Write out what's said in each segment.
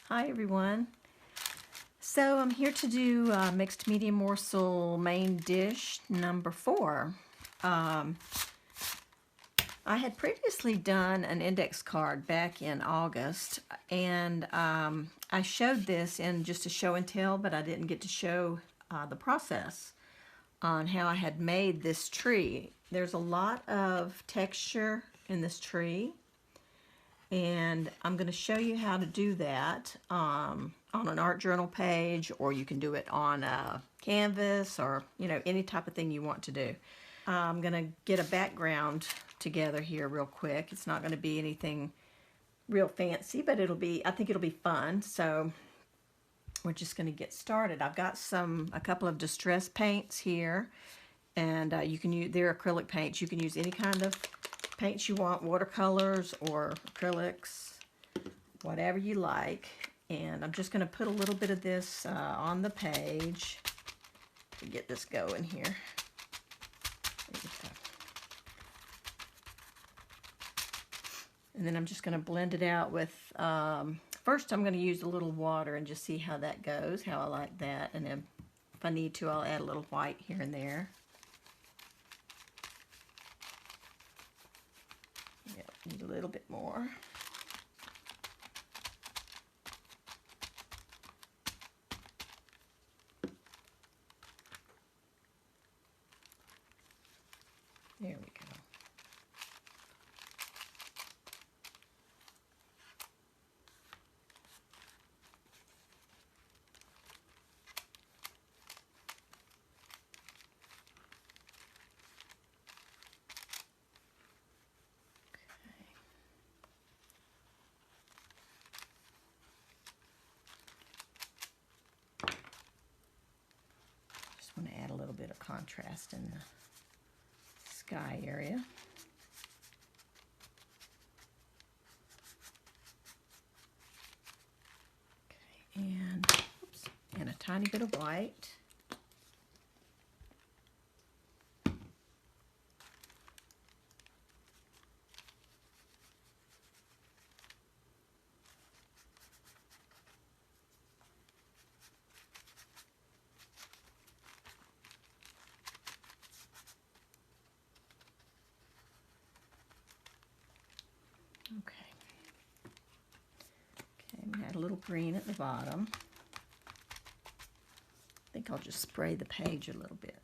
Hi everyone. So I'm here to do mixed medium morsel main dish number 4. Um, I had previously done an index card back in August, and I showed this in just a show and tell, but I didn't get to show the process on how I had made this tree. There's a lot of texture in this tree, and I'm going to show you how to do that on an art journal page, or you can do it on a canvas, or any type of thing you want to do. I'm going to get a background together here real quick. It's not going to be anything real fancy, but I think it'll be fun. So we're just going to get started. I've got a couple of distress paints here, and you can use, they're acrylic paints. You can use any kind of paints you want, watercolors or acrylics, whatever you like. And I'm just going to put a little bit of this on the page to get this going here. There we go. And then I'm just going to blend it out with, first I'm going to use a little water and just see how that goes, how I like that. And then if I need to, I'll add a little white here and there. Yep, need a little bit more. There we go. Just want to add a little bit of contrast in the sky area. Okay, and a tiny bit of white. Okay, we had a little green at the bottom. I think I'll just spray the page a little bit.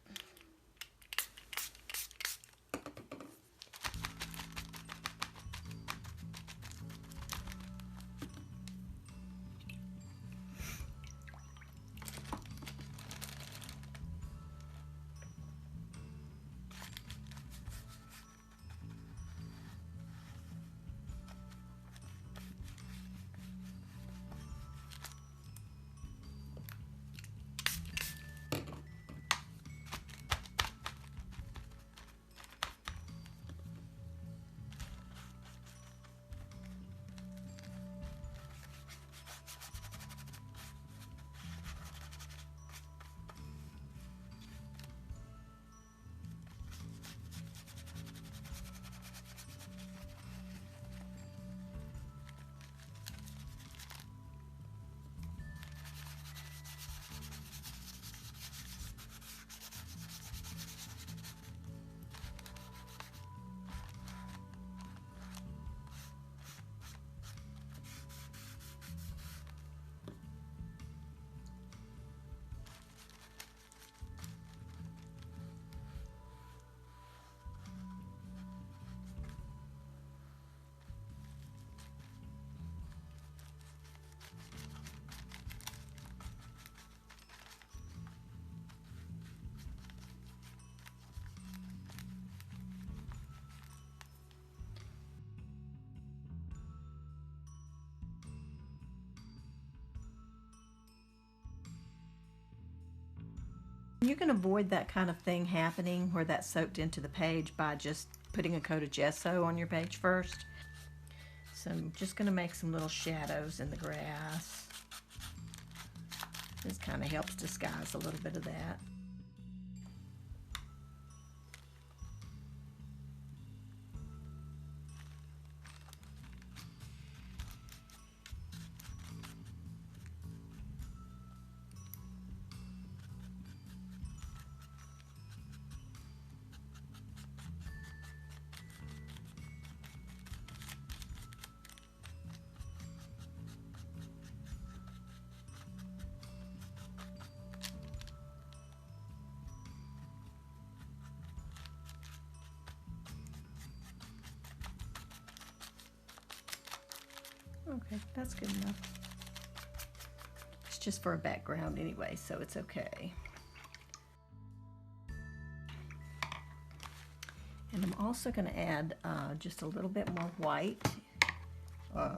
You can avoid that kind of thing happening where that's soaked into the page by just putting a coat of gesso on your page first. So I'm just going to make some little shadows in the grass. This kind of helps disguise a little bit of that. Okay, that's good enough. It's just for a background anyway, so it's okay. And I'm also going to add just a little bit more white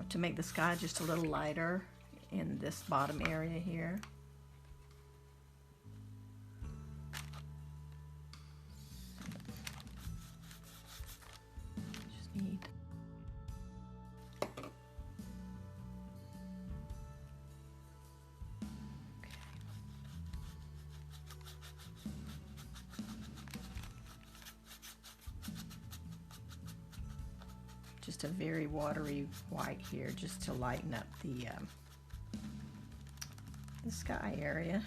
to make the sky just a little lighter in this bottom area here. Just need just a very watery white here just to lighten up the sky area.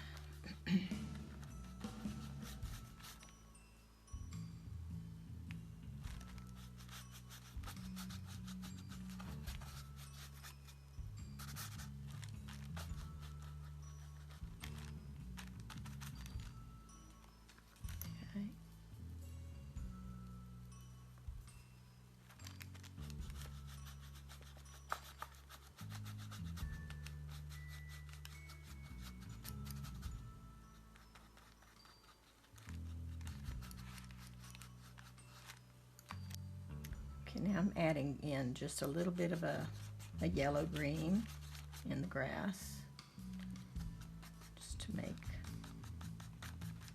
Okay, now I'm adding in just a little bit of a yellow-green in the grass, just to make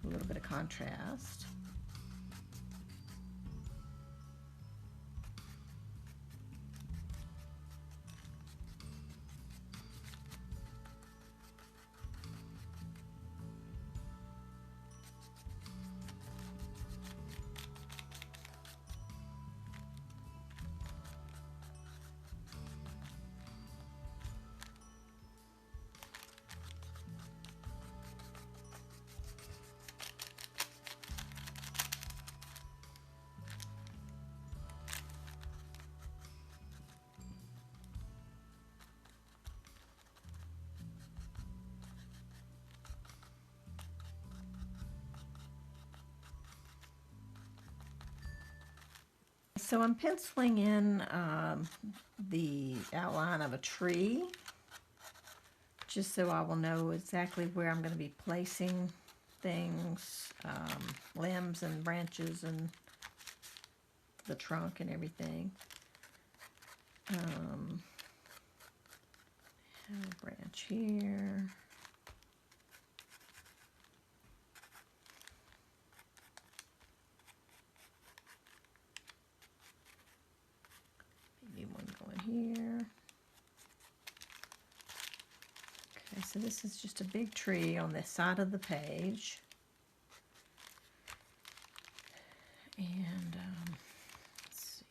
a little bit of contrast. So I'm penciling in the outline of a tree, just so I will know exactly where I'm going to be placing things, limbs and branches and the trunk and everything. Have a branch here. Maybe one going here. Okay, so this is just a big tree on this side of the page. And let's see.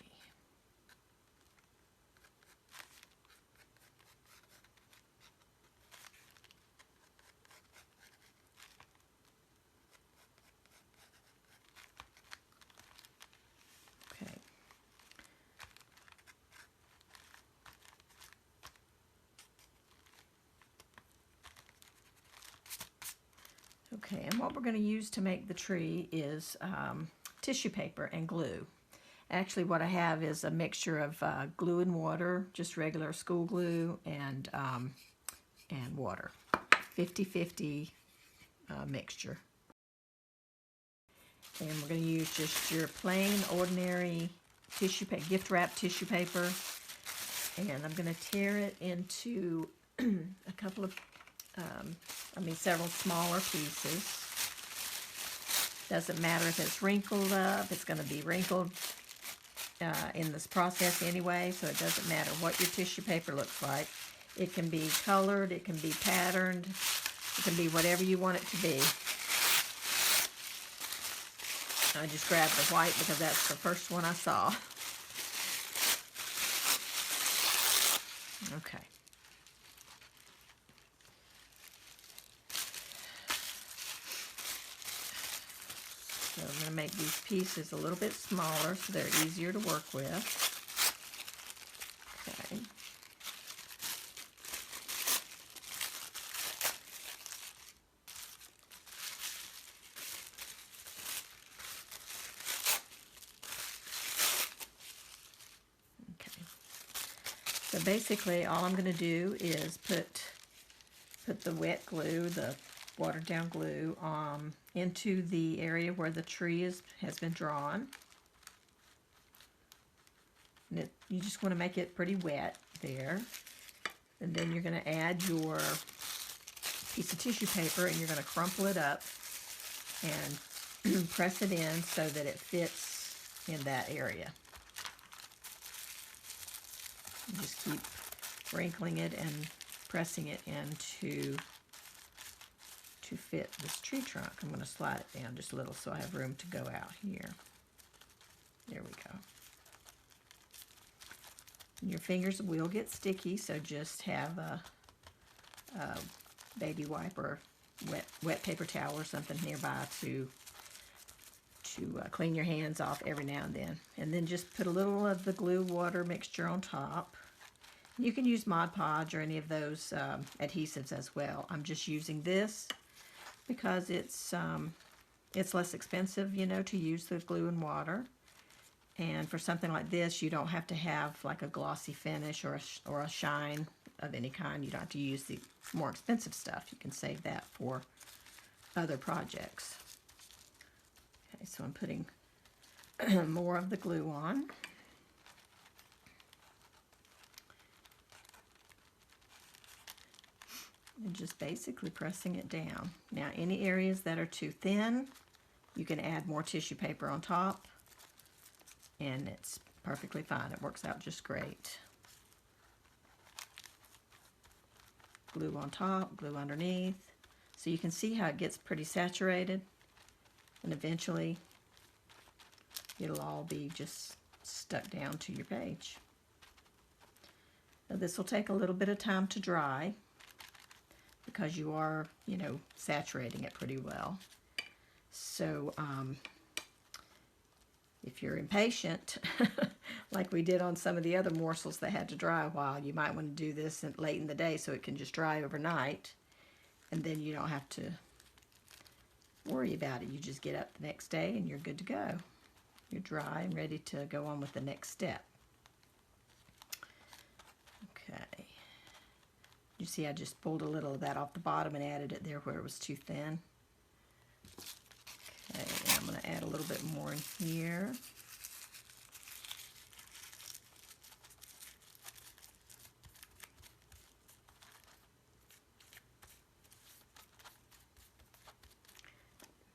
Okay. Okay, and what we're going to use to make the tree is tissue paper and glue. Actually, what I have is a mixture of glue and water, just regular school glue, and water. 50-50 mixture. And we're going to use just your plain, ordinary tissue paper, gift wrap tissue paper. And I'm going to tear it into a couple of, several smaller pieces. Doesn't matter if it's wrinkled up, it's going to be wrinkled in this process anyway, so it doesn't matter what your tissue paper looks like. It can be colored, it can be patterned, it can be whatever you want it to be. I just grabbed the white because that's the first one I saw. Okay. So I'm going to make these pieces a little bit smaller so they're easier to work with. Okay. So basically all I'm going to do is put the wet glue, the watered down glue, into the area where the tree has been drawn. And you just want to make it pretty wet there. And then you're going to add your piece of tissue paper and you're going to crumple it up and press it in so that it fits in that area. You just keep wrinkling it and pressing it in to fit this tree trunk. I'm going to slide it down just a little so I have room to go out here. There we go. Your fingers will get sticky, so just have a baby wipe or wet paper towel or something nearby to clean your hands off every now and then. And then just put a little of the glue water mixture on top. You can use Mod Podge or any of those adhesives as well. I'm just using this because it's less expensive, you know, to use the glue and water. And for something like this, you don't have to have like a glossy finish or a shine of any kind. You don't have to use the more expensive stuff. You can save that for other projects. Okay, so I'm putting more of the glue on. And just basically pressing it down. Now, any areas that are too thin, you can add more tissue paper on top, and it's perfectly fine. It works out just great. Glue on top, glue underneath. So you can see how it gets pretty saturated, and eventually it'll all be just stuck down to your page. Now, this will take a little bit of time to dry because you are, you know, saturating it pretty well. So if you're impatient, like we did on some of the other morsels that had to dry a while, you might want to do this late in the day so it can just dry overnight, and then you don't have to worry about it. You just get up the next day and you're good to go. You're dry and ready to go on with the next step. Okay. You see I just pulled a little of that off the bottom and added it there where it was too thin. Okay, and I'm going to add a little bit more in here.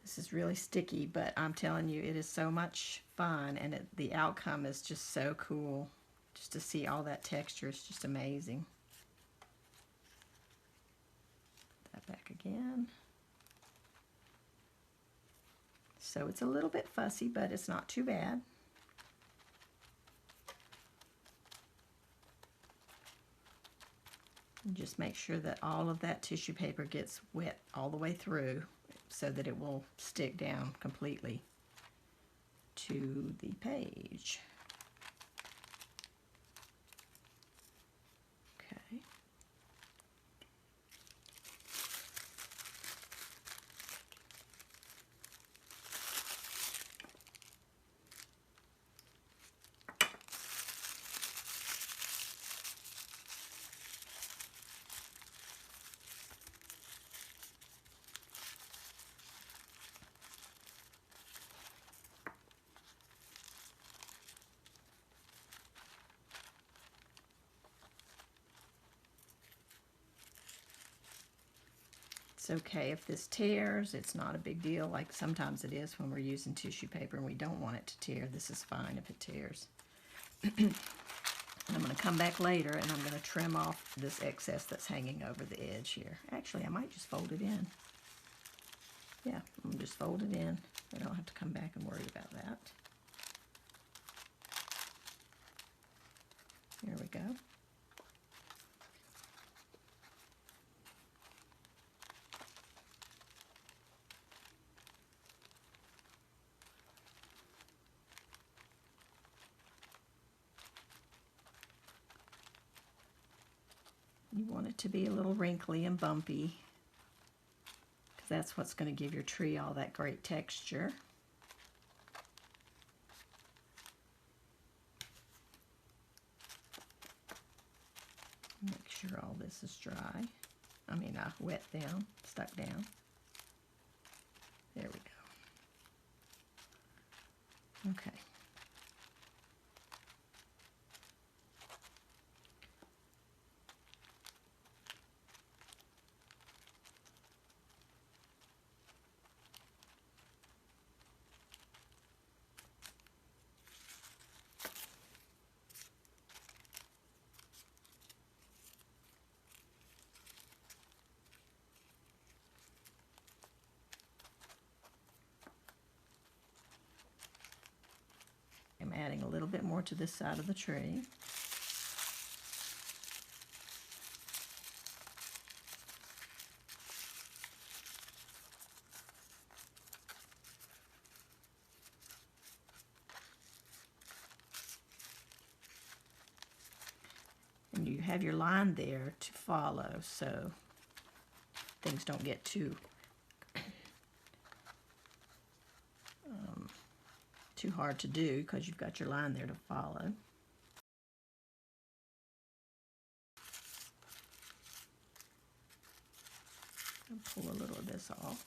This is really sticky, but I'm telling you, it is so much fun, and the outcome is just so cool. Just to see all that texture is just amazing. Put that back again. So it's a little bit fussy, but it's not too bad. And just make sure that all of that tissue paper gets wet all the way through so that it will stick down completely to the page. Okay. It's okay if this tears. It's not a big deal, like sometimes it is when we're using tissue paper and we don't want it to tear. This is fine if it tears. I'm going to come back later and I'm going to trim off this excess that's hanging over the edge here. Actually, I might just fold it in. Yeah, I'm going to just fold it in. I don't have to come back and worry about that. There we go. You want it to be a little wrinkly and bumpy, because that's what's going to give your tree all that great texture. sure all this is dry. I mean, wet down, stuck down. There we go. Okay. I'm adding a little bit more to this side of the tree. And you have your line there to follow, so things don't get too hard to do because you've got your line there to follow. I'll pull a little of this off.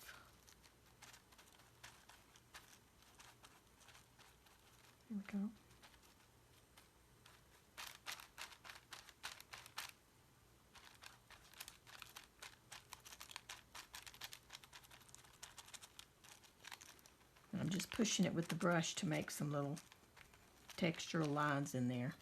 There we go. I'm just pushing it with the brush to make some little textural lines in there.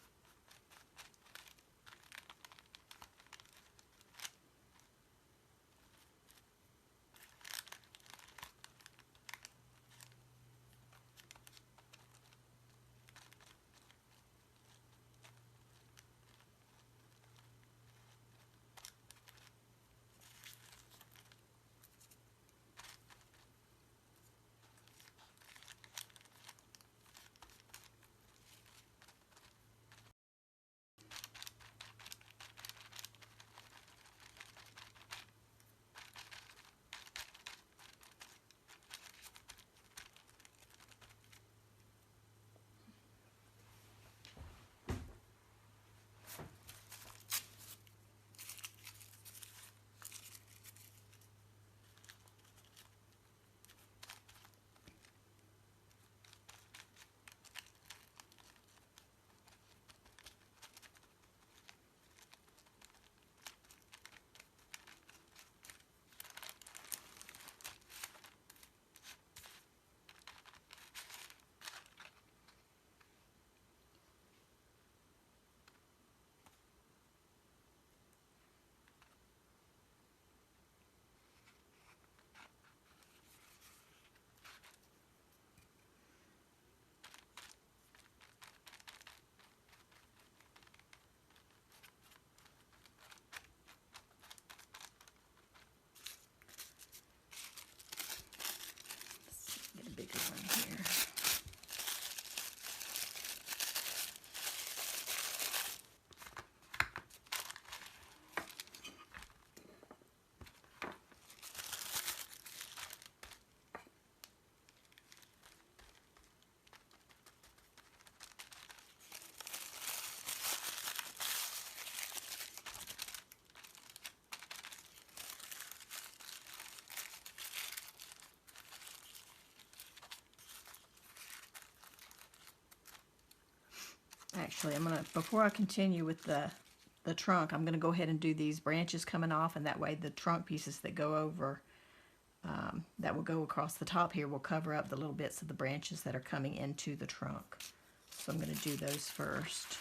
Get a bigger one here. Actually, before I continue with the trunk, I'm gonna go ahead and do these branches coming off, and that way the trunk pieces that go over, that will go across the top here, will cover up the little bits of the branches that are coming into the trunk. So I'm gonna do those first.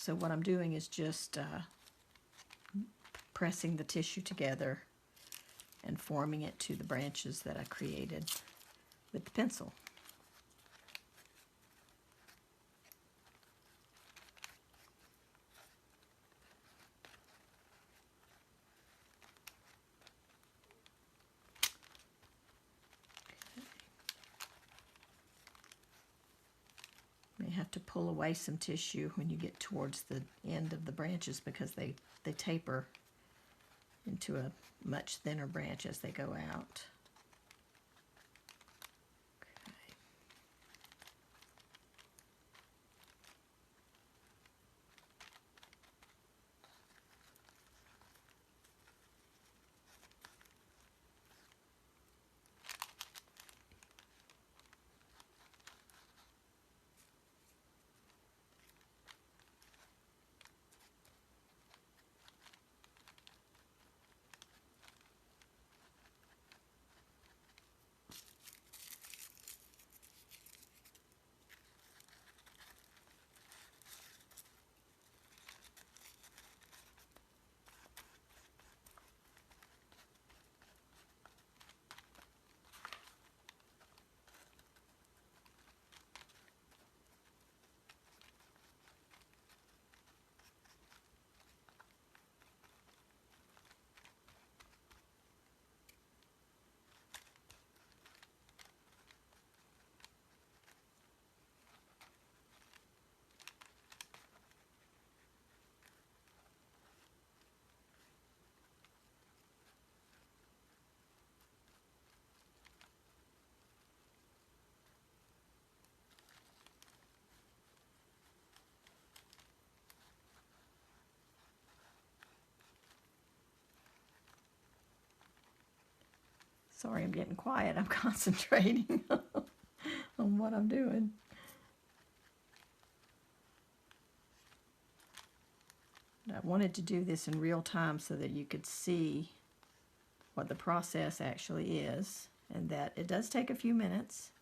So what I'm doing is just pressing the tissue together and forming it to the branches that I created with the pencil. You may have to pull away some tissue when you get towards the end of the branches because they taper into a much thinner branch as they go out. Okay. Sorry, I'm getting quiet. I'm concentrating on what I'm doing. I wanted to do this in real time so that you could see what the process actually is, and that it does take a few minutes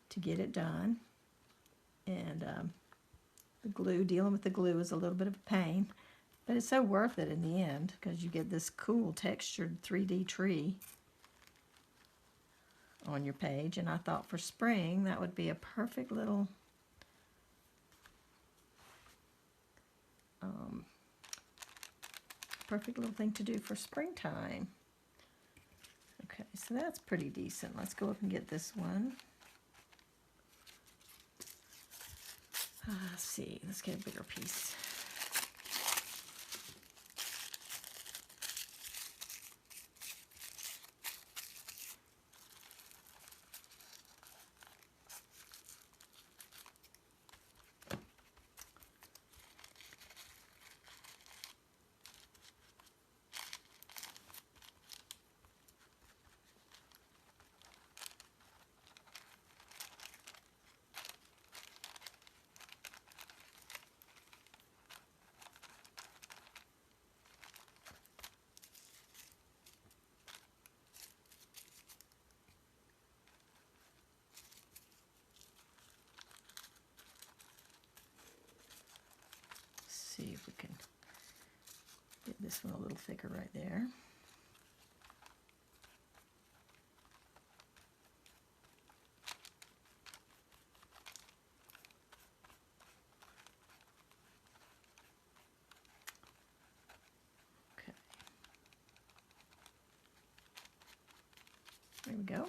to get it done. And the glue, dealing with the glue is a little bit of a pain, but it's so worth it in the end because you get this cool textured 3D tree on your page. And I thought for spring that would be a perfect little thing to do for springtime. Okay, so that's pretty decent. Let's go up and get this one. Let's see, let's get a bigger piece. See if we can get this one a little thicker right there. Okay. There we go.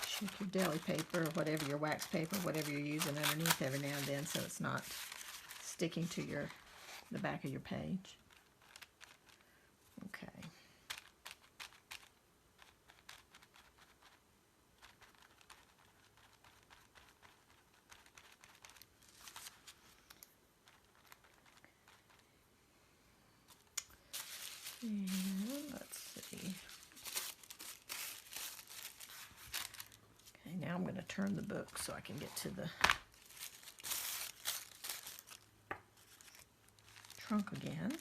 Check your deli paper or whatever, your wax paper, whatever you're using underneath every now and then so it's not sticking to the back of your page. Okay. And let's see. Okay, now I'm going to turn the book so I can get to the trunk again.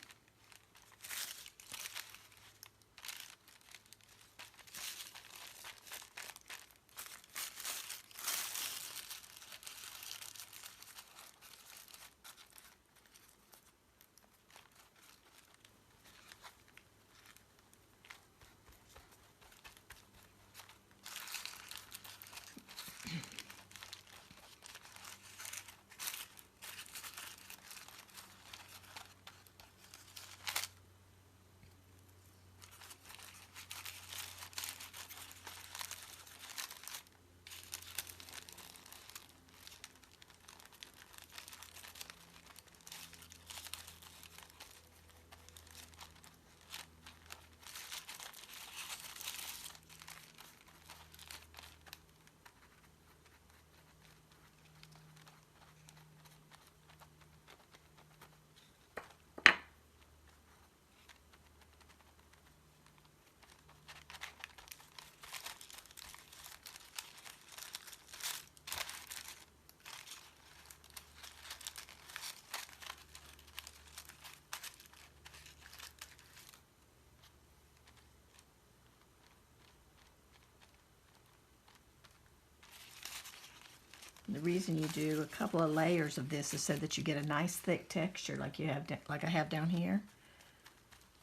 reason you do a couple of layers of this is so that you get a nice thick texture like you have, like I have down here.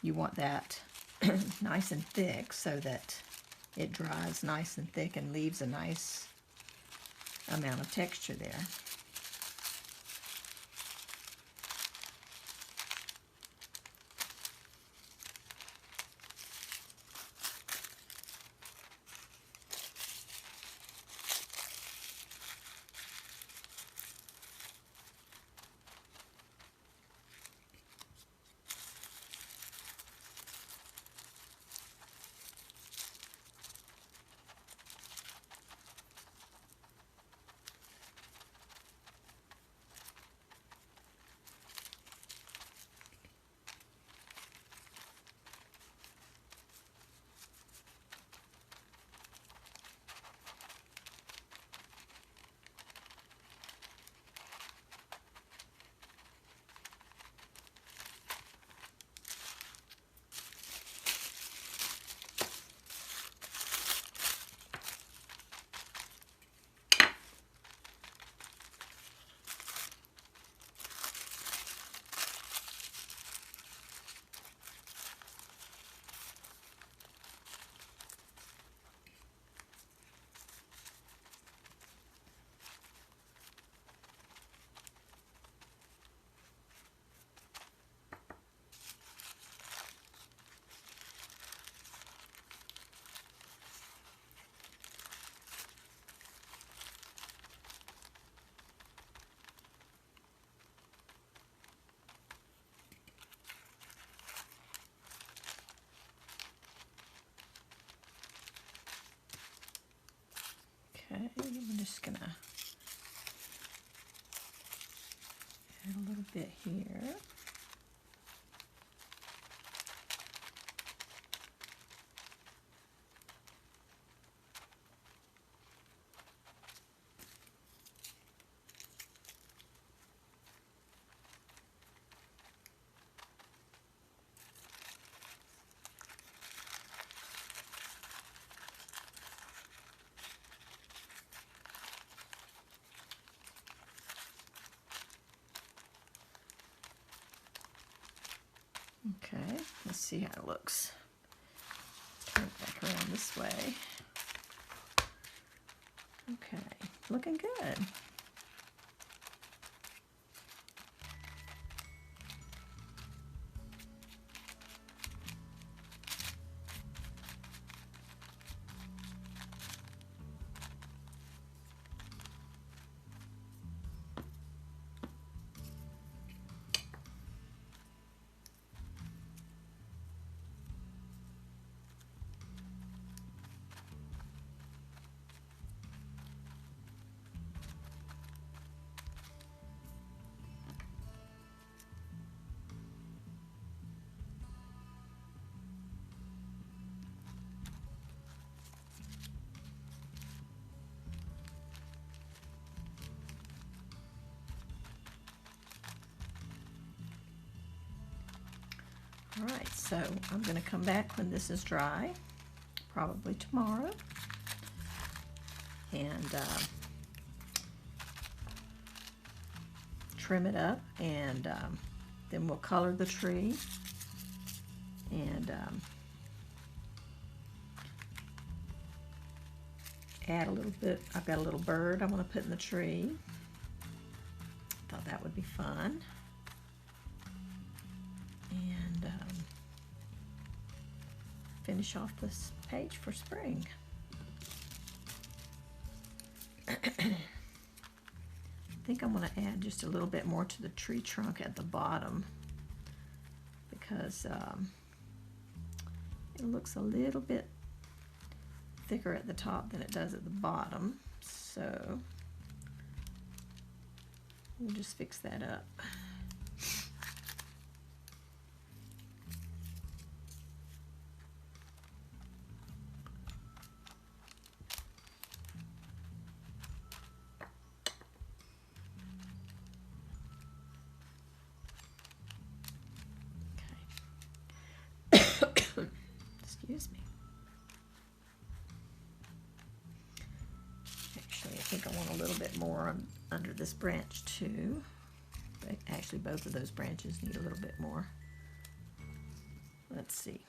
You want that nice and thick so that it dries nice and thick and leaves a nice amount of texture there. Okay, I'm just gonna add a little bit here. Okay, let's see how it looks. Turn it back around this way. Okay, looking good. All right, so I'm going to come back when this is dry, probably tomorrow, and trim it up, and then we'll color the tree, and add a little bit. I've got a little bird I want to put in the tree. Thought that would be fun. And finish off this page for spring. I think I'm going to add just a little bit more to the tree trunk at the bottom because it looks a little bit thicker at the top than it does at the bottom. So we'll just fix that up. Excuse me. Actually, I think I want a little bit more under this branch too. Actually, both of those branches need a little bit more. Let's see.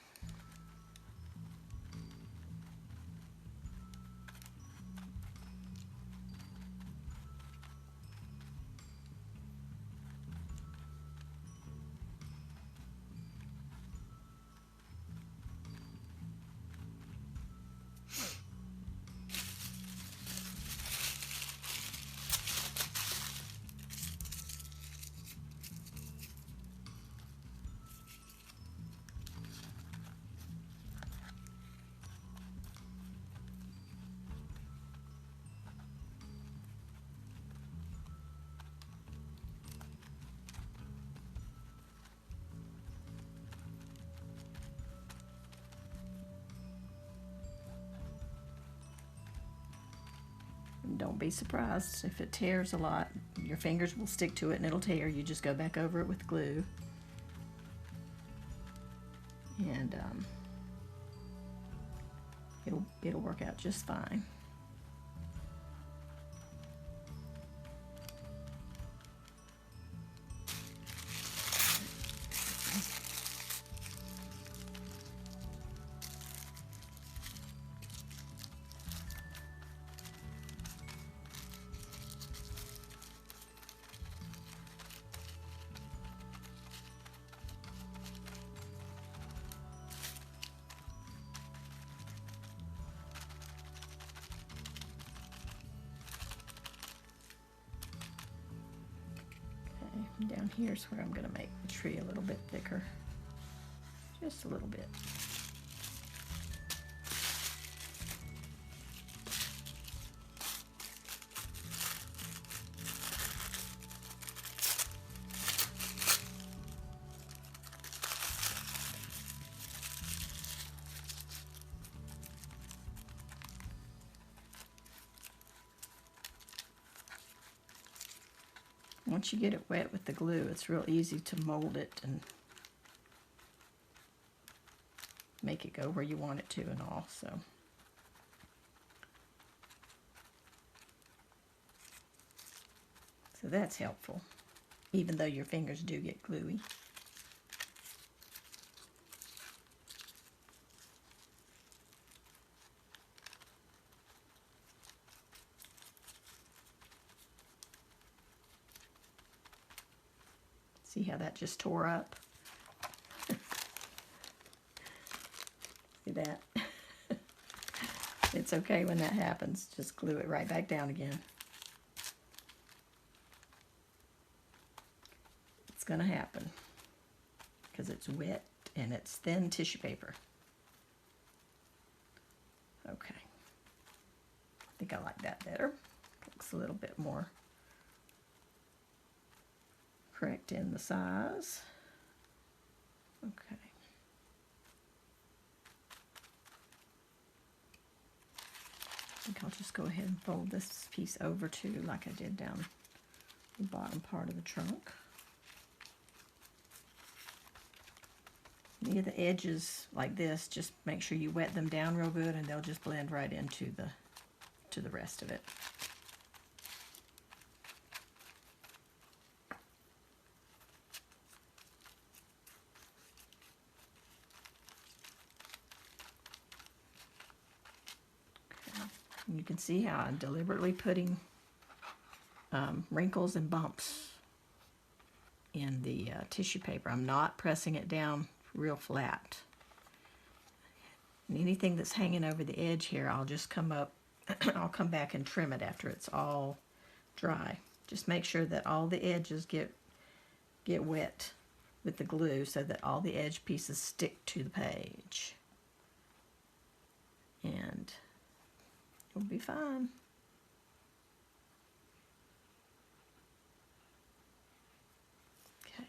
Don't be surprised if it tears a lot. Your fingers will stick to it and it'll tear. You just go back over it with glue. And it'll work out just fine. Down here's where I'm going to make the tree a little bit thicker. Just a little bit. Once you get it wet with the glue, it's real easy to mold it and make it go where you want it to and all. So that's helpful, even though your fingers do get gluey. See how that just tore up? See that? It's okay when that happens. Just glue it right back down again. It's gonna happen because it's wet and it's thin tissue paper. Okay. I think I like that better. Looks a little bit more correct in the size. Okay. I think I'll just go ahead and fold this piece over too, like I did down the bottom part of the trunk. Near the edges like this, just make sure you wet them down real good and they'll just blend right into the rest of it. You can see how I'm deliberately putting wrinkles and bumps in the tissue paper. I'm not pressing it down real flat. And anything that's hanging over the edge here, I'll just come up, I'll come back and trim it after it's all dry. Just make sure that all the edges get wet with the glue so that all the edge pieces stick to the page. And it'll be fine. Okay.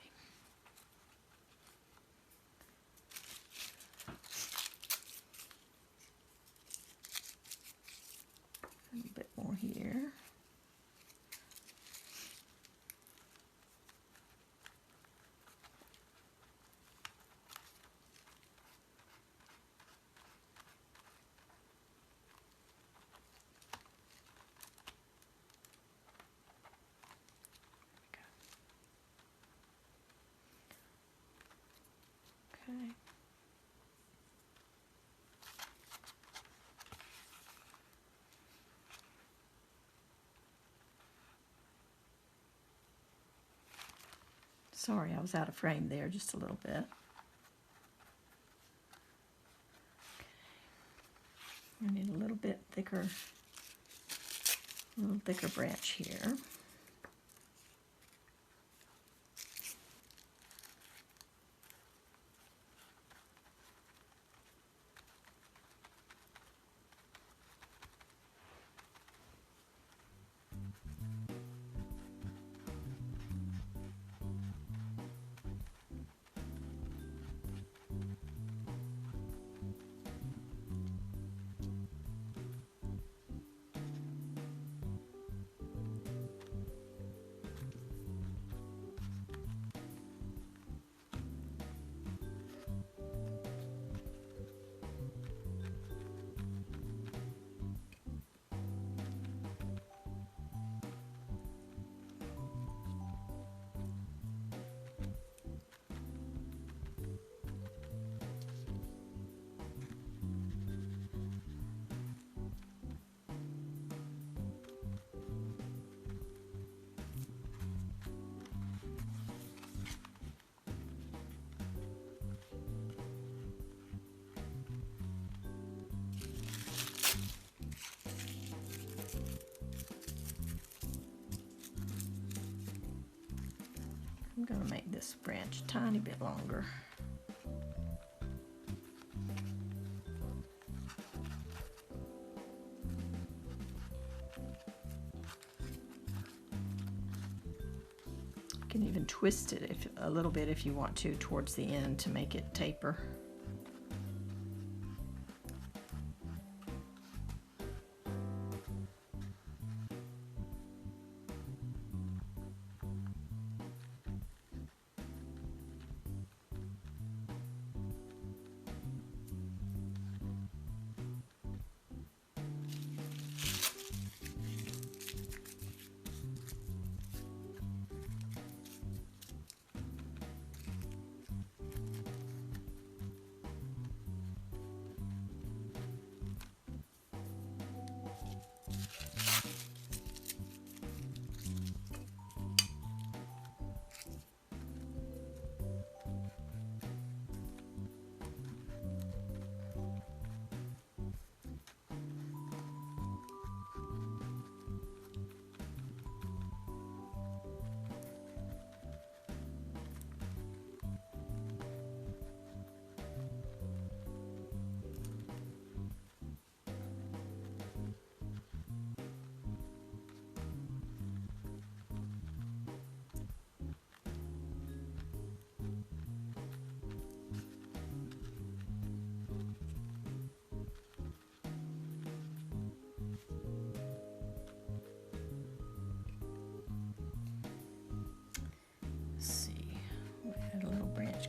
A little bit more here. Okay. Sorry, I was out of frame there just a little bit. I need a little thicker branch here. I'm going to make this branch a tiny bit longer. You can even twist it a little bit if you want to towards the end to make it taper.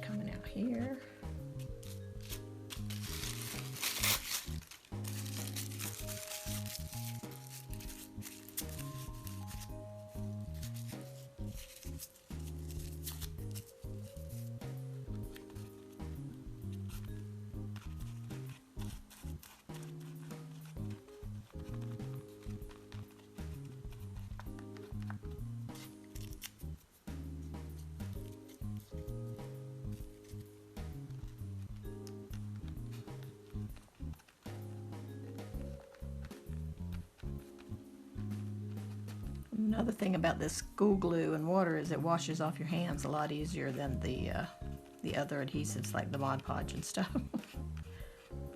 Coming out here. Another thing about this school glue and water is it washes off your hands a lot easier than the other adhesives like the Mod Podge and stuff.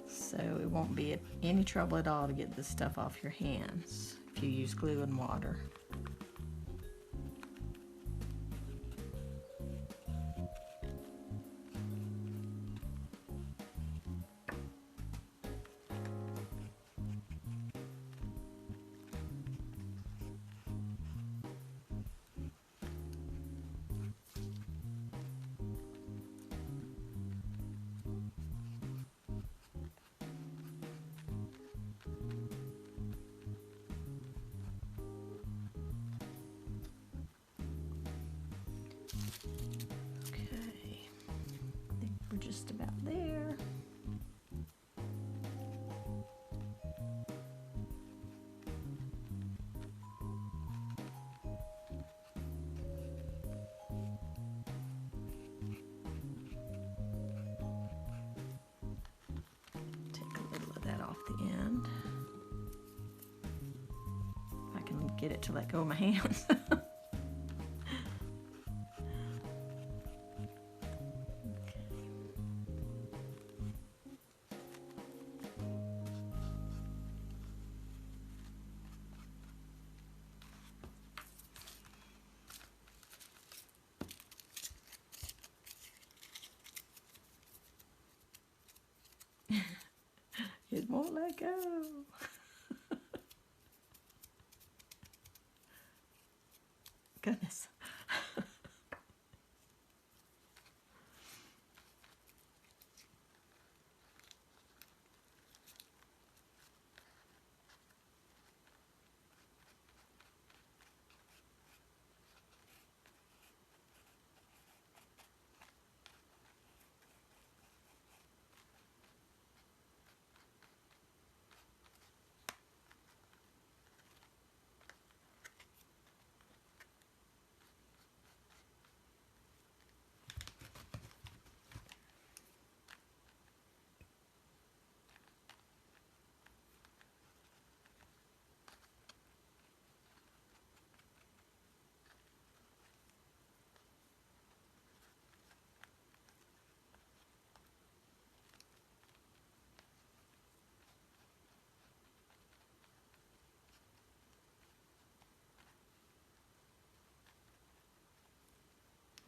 So it won't be any trouble at all to get this stuff off your hands if you use glue and water. just about there. Take a little of that off the end. If I can get it to let go of my hands. It won't let go. Goodness.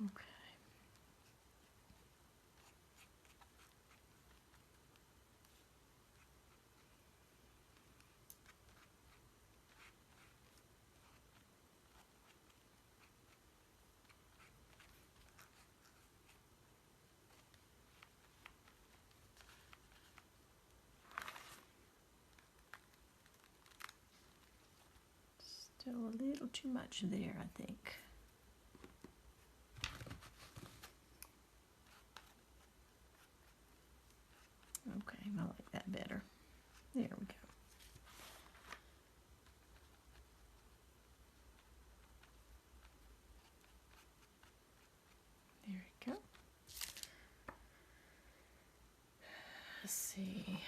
Okay. Still a little too much there, I think. Okay, I like that better. There we go. There we go. Let's see.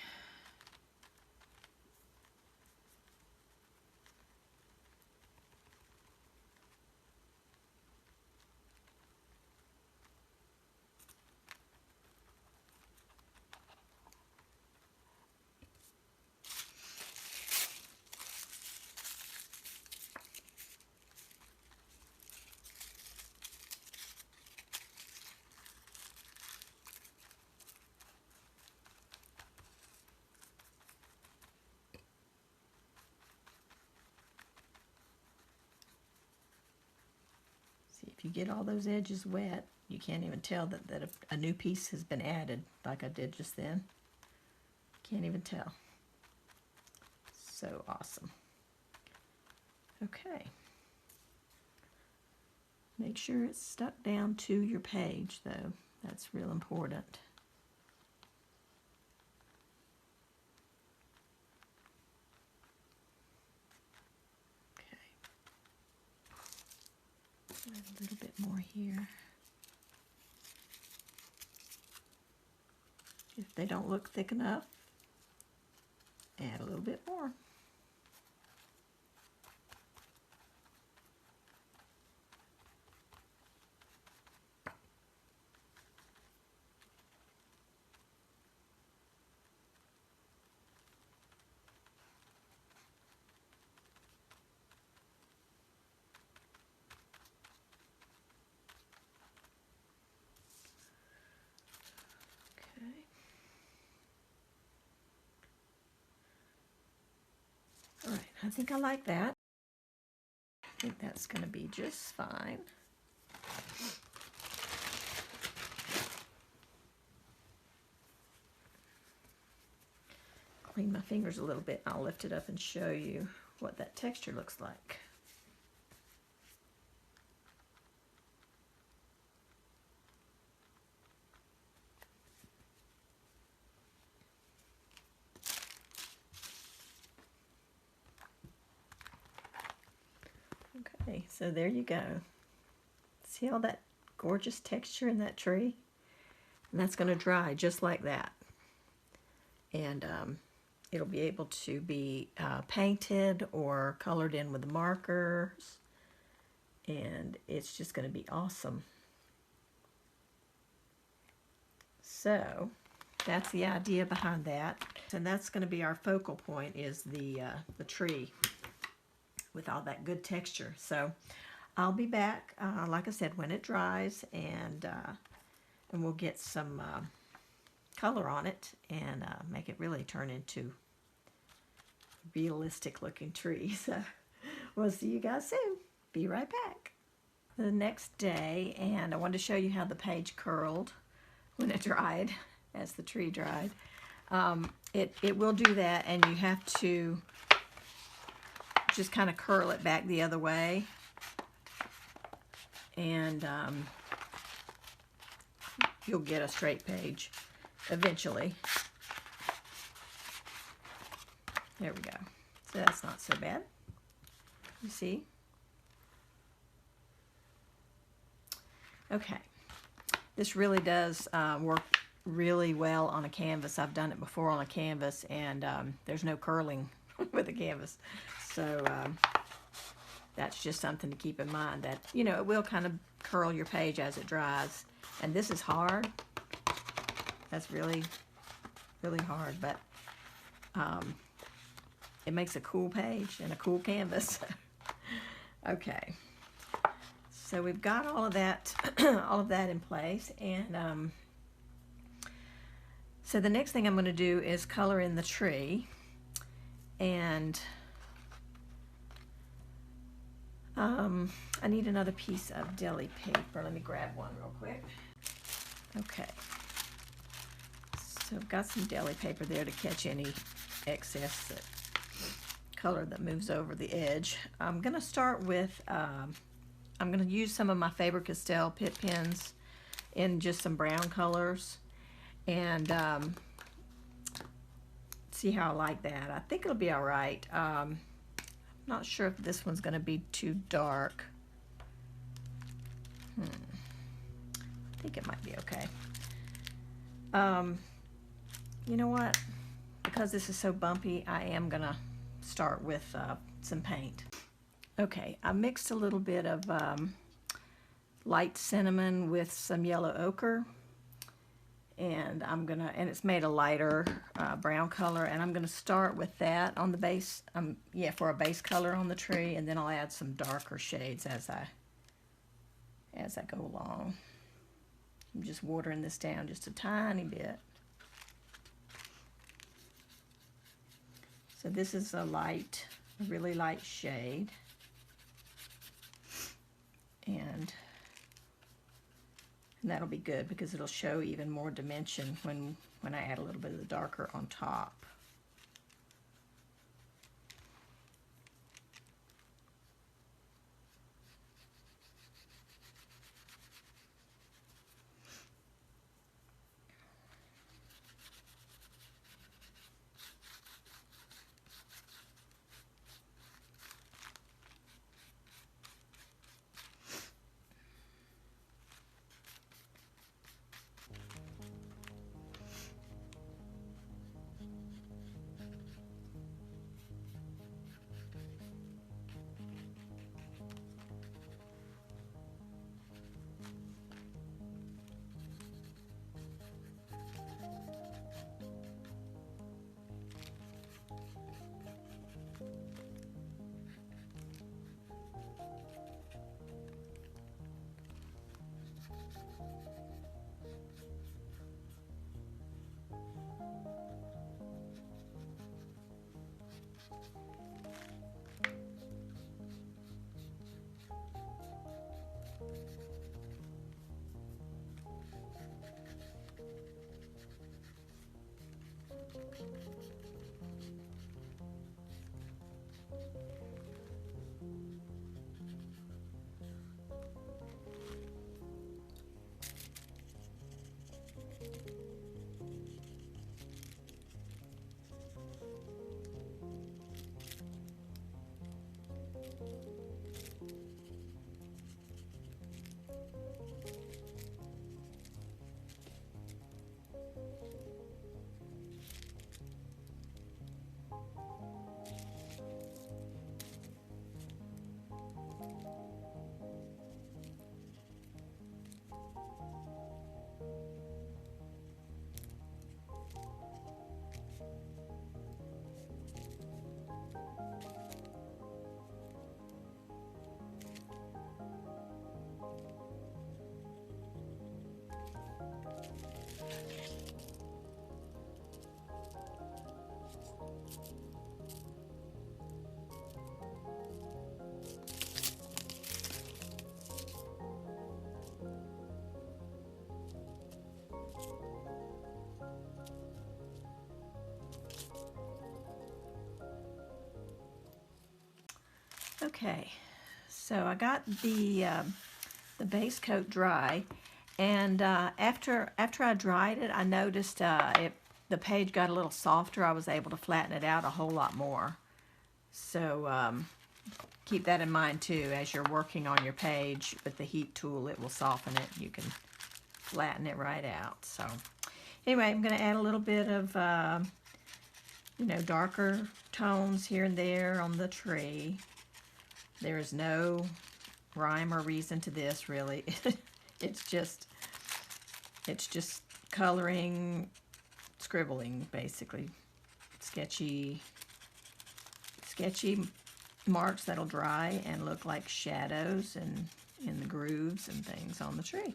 See, if you get all those edges wet, you can't even tell that a new piece has been added like I did just then. Can't even tell. So awesome. Okay. Make sure it's stuck down to your page though. That's real important. Okay. Add a little bit more here. If they don't look thick enough, add a little bit more. Okay. All right, I think I like that. I think that's going to be just fine. Clean my fingers a little bit. I'll lift it up and show you what that texture looks like. Okay, so there you go. See all that gorgeous texture in that tree? And that's going to dry just like that. And it'll be able to be painted or colored in with markers. And it's just going to be awesome. So that's the idea behind that. And that's going to be our focal point, is the tree with all that good texture. So I'll be back, like I said, when it dries, and we'll get some color on it and make it really turn into a realistic looking tree. So we'll see you guys soon. Be right back. The next day, and I wanted to show you how the page curled when it dried, as the tree dried. It will do that, and you have to just kind of curl it back the other way, and you'll get a straight page eventually. There we go. So that's not so bad. You see? Okay. This really does work really well on a canvas. I've done it before on a canvas, and there's no curling with a canvas. So that's just something to keep in mind, that, you know, it will kind of curl your page as it dries. And this is hard. That's really, really hard, but it makes a cool page and a cool canvas. Okay. So we've got all of that, all of that in place, and so the next thing I'm going to do is color in the tree, and I need another piece of deli paper. Let me grab one real quick. Okay. So I've got some deli paper there to catch any excess color that moves over the edge. I'm going to start with I'm going to use some of my Faber-Castell Pitt pens in just some brown colors, and see how I like that. I think it'll be all right. I'm not sure if this one's going to be too dark. I think it might be okay. You know what? Because this is so bumpy, I am going to start with some paint. Okay, I mixed a little bit of light cinnamon with some yellow ochre, and and it's made a lighter brown color, and I'm gonna start with that on the base, for a base color on the tree, and then I'll add some darker shades as I go along. I'm just watering this down just a tiny bit. So this is a really light shade. And that'll be good because it'll show even more dimension when I add a little bit of the darker on top. Okay, so I got the base coat dry, and after I dried it, I noticed the page got a little softer. I was able to flatten it out a whole lot more. So keep that in mind too as you're working on your page with the heat tool. It will soften it. You can flatten it right out. So anyway, I'm going to add a little bit of darker tones here and there on the tree. There is no rhyme or reason to this, really. it's just coloring, scribbling, basically. Sketchy marks that'll dry and look like shadows and in the grooves and things on the tree.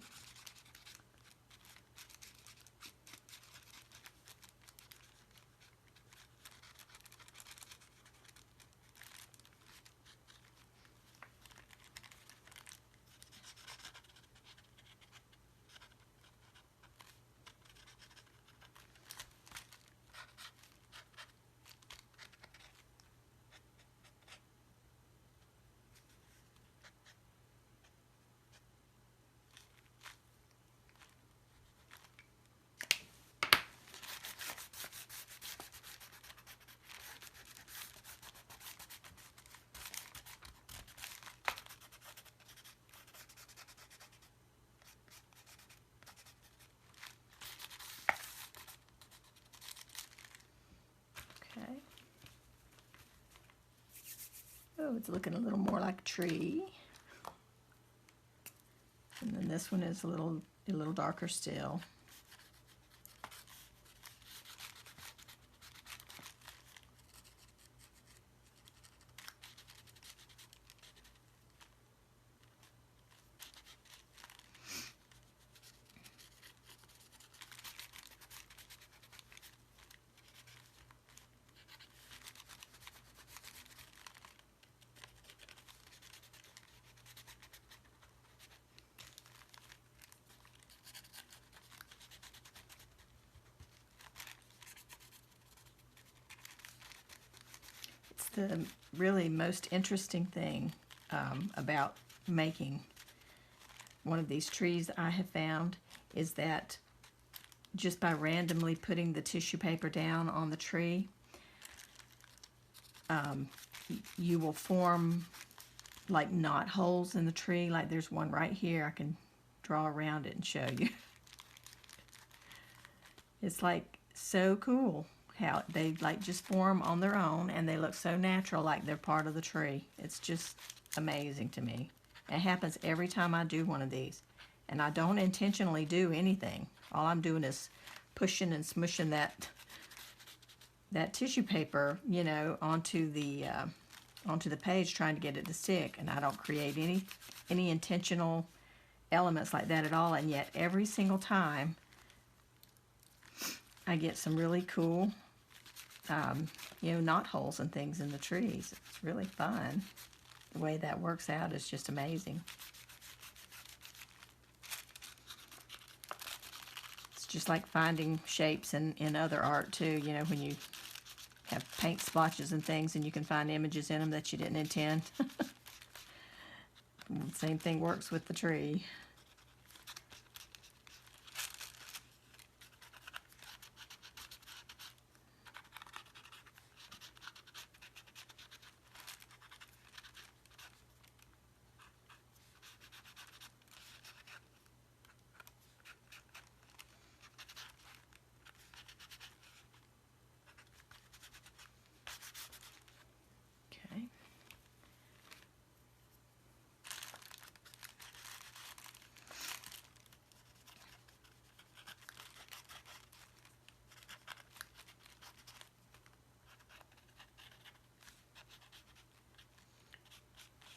Okay. Oh, it's looking a little more like a tree. And then this one is a little darker still. The really most interesting thing about making one of these trees I have found is that just by randomly putting the tissue paper down on the tree, you will form like knot holes in the tree. Like there's one right here. I can draw around it and show you. It's like so cool how they like just form on their own, and they look so natural, like they're part of the tree. It's just amazing to me. It happens every time I do one of these, and I don't intentionally do anything. All I'm doing is pushing and smushing that tissue paper, onto the page, trying to get it to stick, and I don't create any intentional elements like that at all. And yet every single time I get some really cool knot holes and things in the trees. It's really fun. The way that works out is just amazing. It's just like finding shapes in other art too, when you have paint splotches and things and you can find images in them that you didn't intend. Same thing works with the tree. Okay.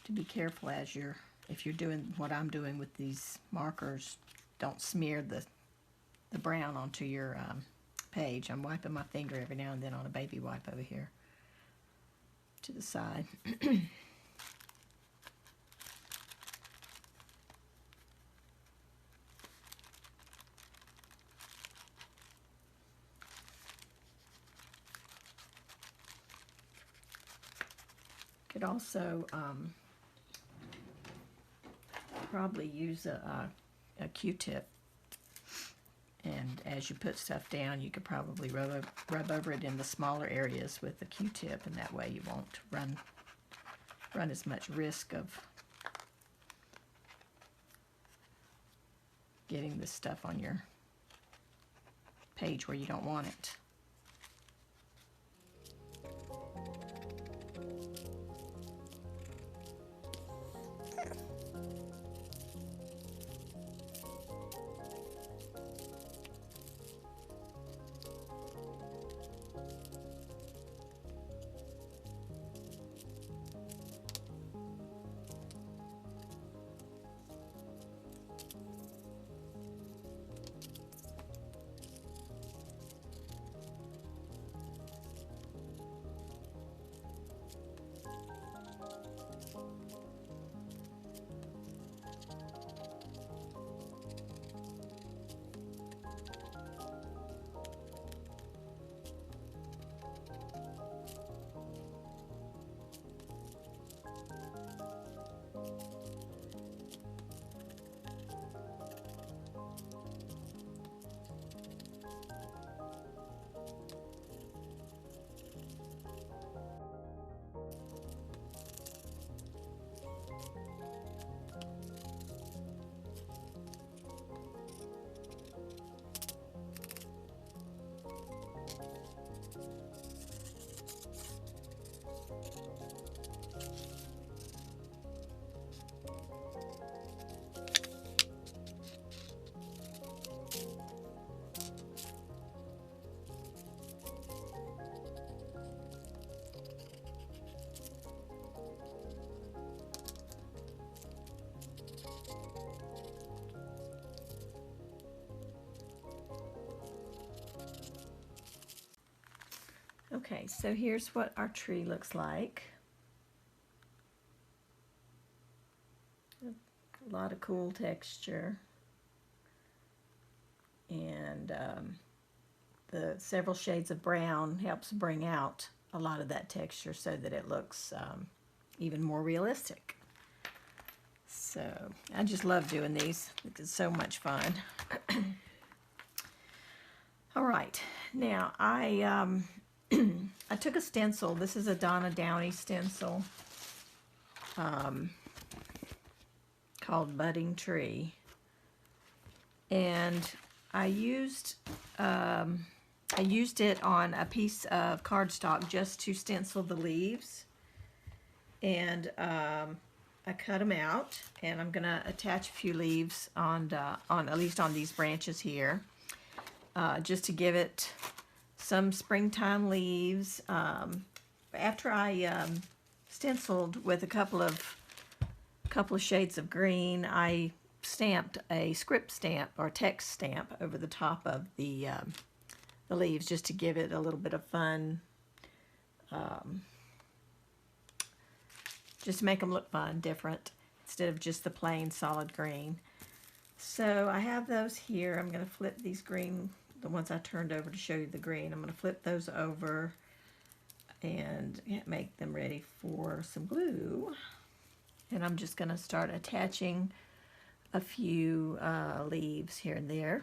To be careful if you're doing what I'm doing with these markers, don't smear the brown onto your page. I'm wiping my finger every now and then on a baby wipe over here to the side. could also probably use a Q-tip, and as you put stuff down, you could probably rub over it in the smaller areas with the Q-tip, and that way you won't run as much risk of getting this stuff on your page where you don't want it. Okay, so here's what our tree looks like. A lot of cool texture, and the several shades of brown helps bring out a lot of that texture so that it looks even more realistic. So I just love doing these. It's so much fun. All right, now I took a stencil. This is a Donna Downey stencil called Budding Tree, and I used it on a piece of cardstock just to stencil the leaves, and I cut them out, and I'm gonna attach a few leaves on at least on these branches here, just to give it some springtime leaves. After I stenciled with a couple of shades of green, I stamped a script stamp or text stamp over the top of the leaves, just to give it a little bit of fun, just to make them look fun, different, instead of just the plain solid green. So I have those here. I'm going to flip these green, the ones I turned over to show you the green. I'm going to flip those over and make them ready for some glue. And I'm just going to start attaching a few leaves here and there.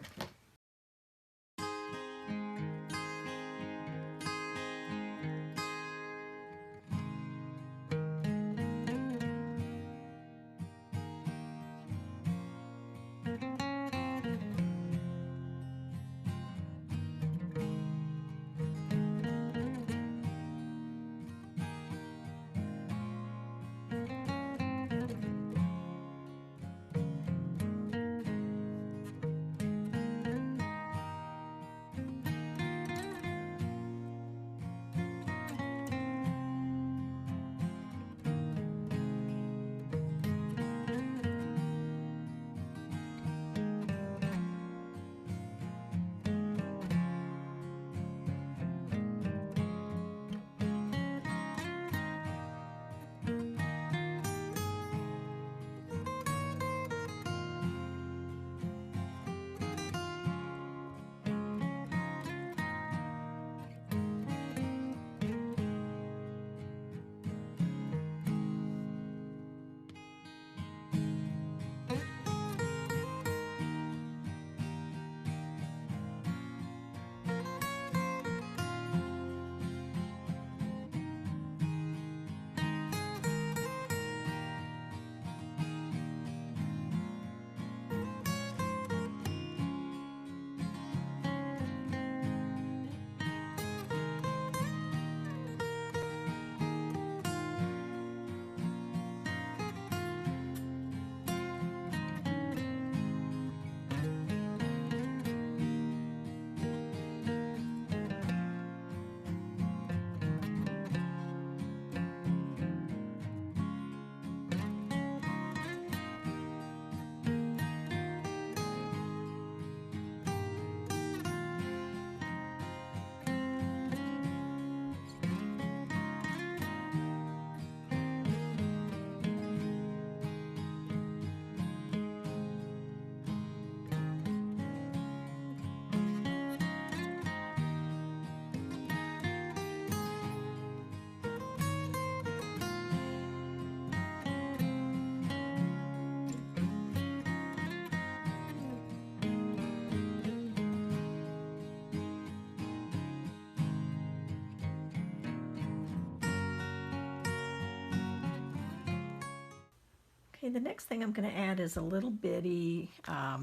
Okay, the next thing I'm going to add is a little bitty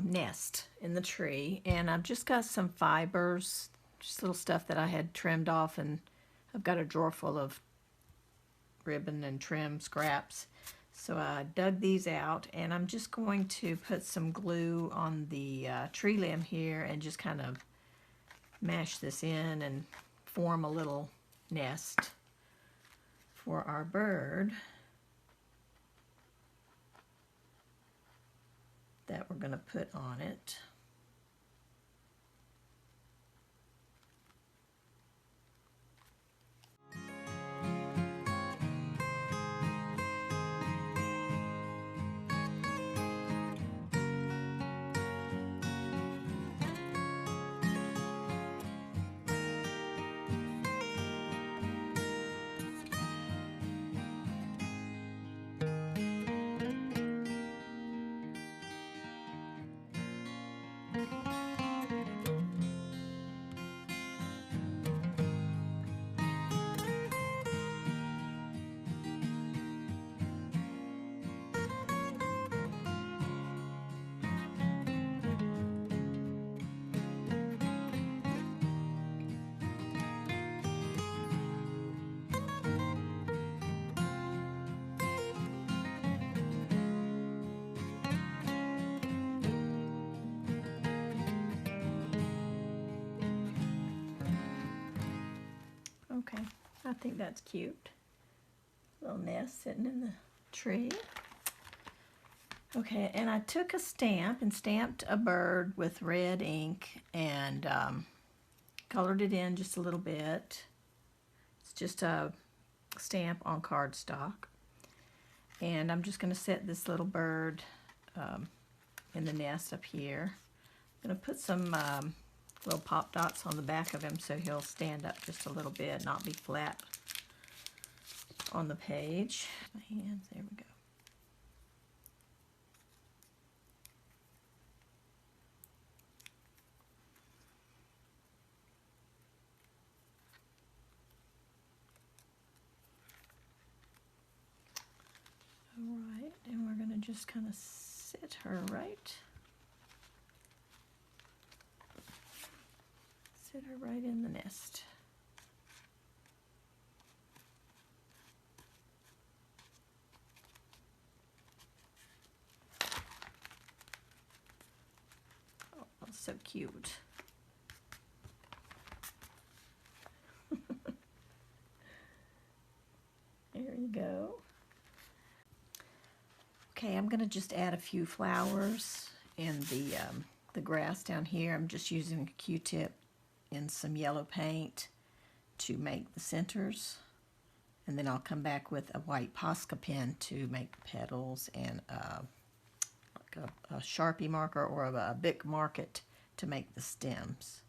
nest in the tree, and I've just got some fibers, just little stuff that I had trimmed off, and I've got a drawer full of ribbon and trim scraps. So I dug these out, and I'm just going to put some glue on the tree limb here and just kind of mash this in and form a little nest for our bird that we're going to put on it. Okay, I think that's cute. Little nest sitting in the tree. Okay, and I took a stamp and stamped a bird with red ink and colored it in just a little bit. It's just a stamp on cardstock. And I'm just going to set this little bird in the nest up here. I'm going to put some little pop dots on the back of him so he'll stand up just a little bit, not be flat on the page. My hands, there we go. Alright, and we're going to just kind of sit her right. Sit her right in the nest. Oh, that's so cute. There you go. Okay, I'm going to just add a few flowers in the grass down here. I'm just using a Q-tip and some yellow paint to make the centers. And then I'll come back with a white Posca pen to make the petals and like a Sharpie marker or a Bic market to make the stems.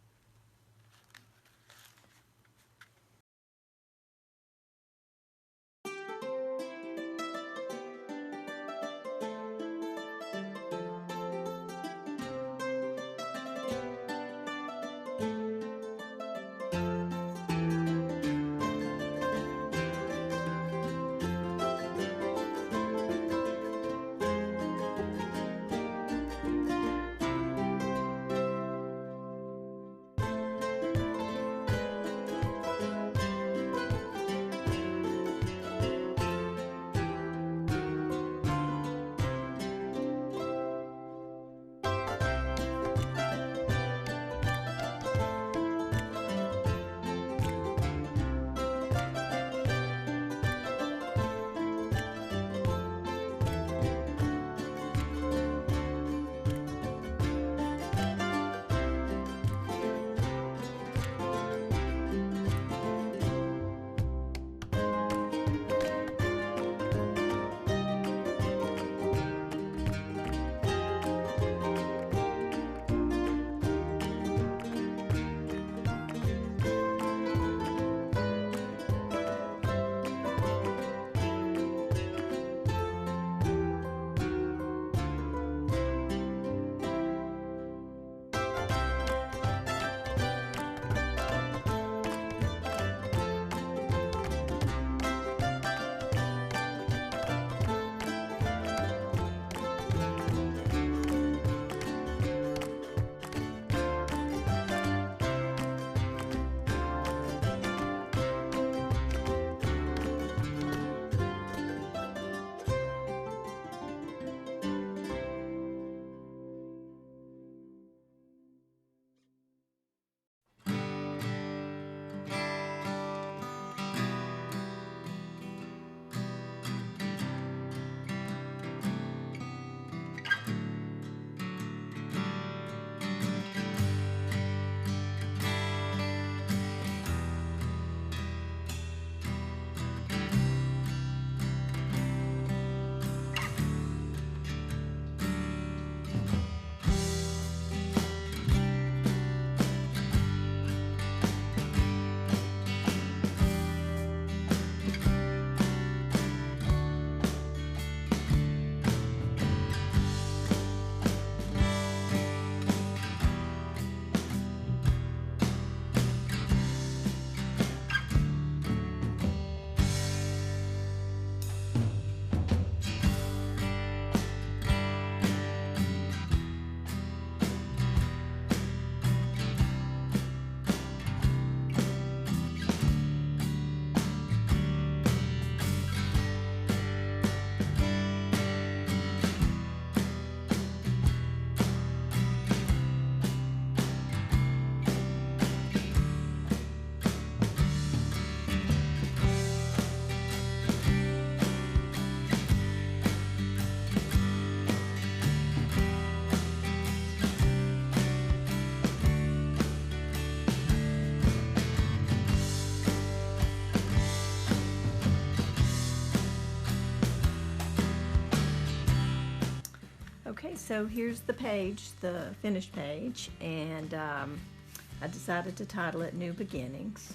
so here's the page, the finished page, and I decided to title it New Beginnings,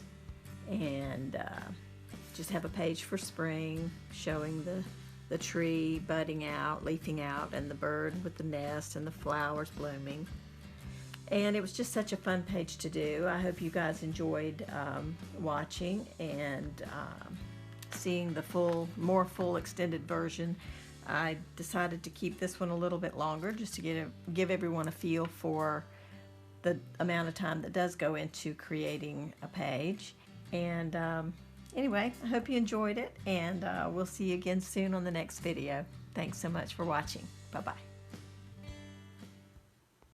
and just have a page for spring showing the tree budding out, leafing out, and the bird with the nest and the flowers blooming. And it was just such a fun page to do. I hope you guys enjoyed watching and seeing the more full extended version. I decided to keep this one a little bit longer just to give everyone a feel for the amount of time that does go into creating a page. And anyway, I hope you enjoyed it, and we'll see you again soon on the next video. Thanks so much for watching. Bye-bye.